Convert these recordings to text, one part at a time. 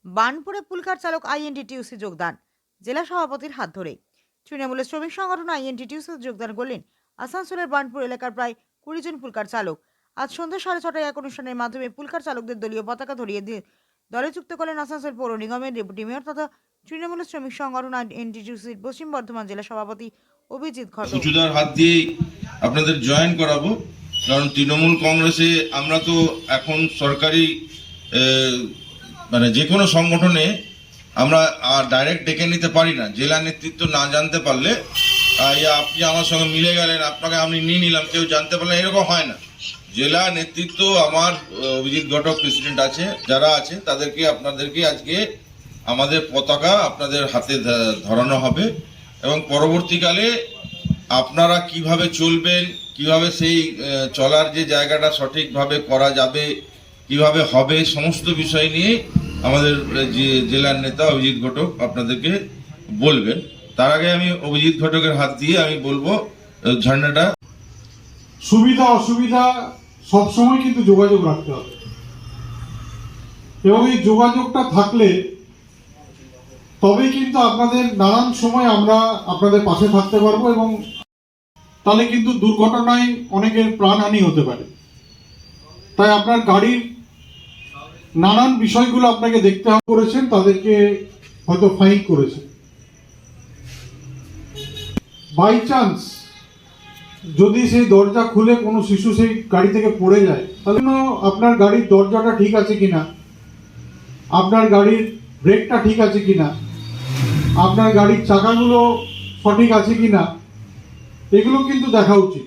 বার্নপুরে pool car চালক INTTUC যোগদান জেলা সভাপতির হাত ধরে। তৃণমূলের শ্রমিক সংগঠন আইএনটিটিউসিতে যোগদান করলেন আসানসোলের বার্নপুর এলাকার প্রায় 20 জন পুলকার চালক। আজ সন্ধ্যা 6:30টায় এক অনুষ্ঠানের মাধ্যমে পুলকার চালকদের দলীয় পতাকা ধরিয়ে দিয়ে দলে যুক্ত করলেন আসানসোল পৌর নিগমের ডেপুটি মেয়র তথা তৃণমূলের শ্রমিক সংগঠন আইএনটিটিউসির পশ্চিম বর্ধমান জেলা সভাপতি অভিজিৎ ঘটক। সুচুদার হাত দিয়েই আপনাদের জয়েন করাবো, কারণ তৃণমূল কংগ্রেসে আমরা তো এখন সরকারি মানে যে কোনো সংগঠনে আমরা ডাইরেক্ট ডেকে নিতে পারি না। জেলা নেতৃত্ব না জানতে পারলে আপনি আমার সঙ্গে মিলে গেলেন, আপনাকে আমি নিয়ে নিলাম, কেউ জানতে পারলেন, এরকম হয় না। জেলা নেতৃত্ব আমার অভিজিৎ ঘটক প্রেসিডেন্ট আছে, যারা আছে তাদেরকে আপনাদেরকে আজকে আমাদের পতাকা আপনাদের হাতে ধরানো হবে এবং পরবর্তীকালে আপনারা কিভাবে চলবেন, কিভাবে সেই চলার যে জায়গাটা সঠিকভাবে করা যাবে, কিভাবে হবে, সমস্ত বিষয় নিয়ে আমাদের যে জেলার নেতা অভিজিৎ ঘটক আপনাদেরকে বলবেন। তার আগে আমি অভিজিৎ ঘটকের হাত দিয়ে আমি বলবো ঝান্ডাটা। সুবিধা অসুবিধা সবসময় কিন্তু যোগাযোগ রাখতে হবে এবং এই যোগাযোগটা থাকলে তবেই কিন্তু আপনাদের নানান সময় আমরা আপনাদের পাশে থাকতে পারবো এবং তাহলে কিন্তু দুর্ঘটনায় অনেকের প্রাণহানি হতে পারে। তাই আপনার গাড়ির নানান বিষয়গুলো আপনাকে দেখতে করেছেন, তাদেরকে হয়তো ফাইন করেছে। বাই চান্স যদি সেই দরজা খুলে কোনো শিশু সেই গাড়ি থেকে পড়ে যায়, তাহলে আপনার গাড়ির দরজাটা ঠিক আছে কিনা, আপনার গাড়ির ব্রেকটা ঠিক আছে কিনা, আপনার গাড়ির চাকাগুলো সঠিক আছে কিনা, এগুলো কিন্তু দেখা উচিত।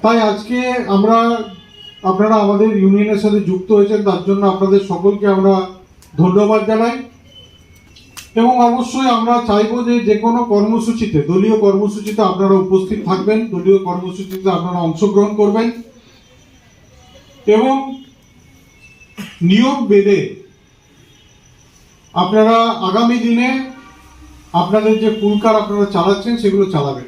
তাই আজকে আপনারা আমাদের ইউনিয়নের সাথে যুক্ত হয়েছেন, তার জন্য আপনাদের সকলকে আমরা ধন্যবাদ জানাই এবং অবশ্যই আমরা চাইবো যে কোনো কর্মসূচিতে, দলীয় কর্মসূচিতে আপনারা উপস্থিত থাকবেন, দলীয় কর্মসূচিতে আপনারা অংশগ্রহণ করবেন এবং নিয়ম বেঁধে আপনারা আগামী দিনে আপনাদের যে পুলকার আপনারা চালাচ্ছেন সেগুলো চালাবেন।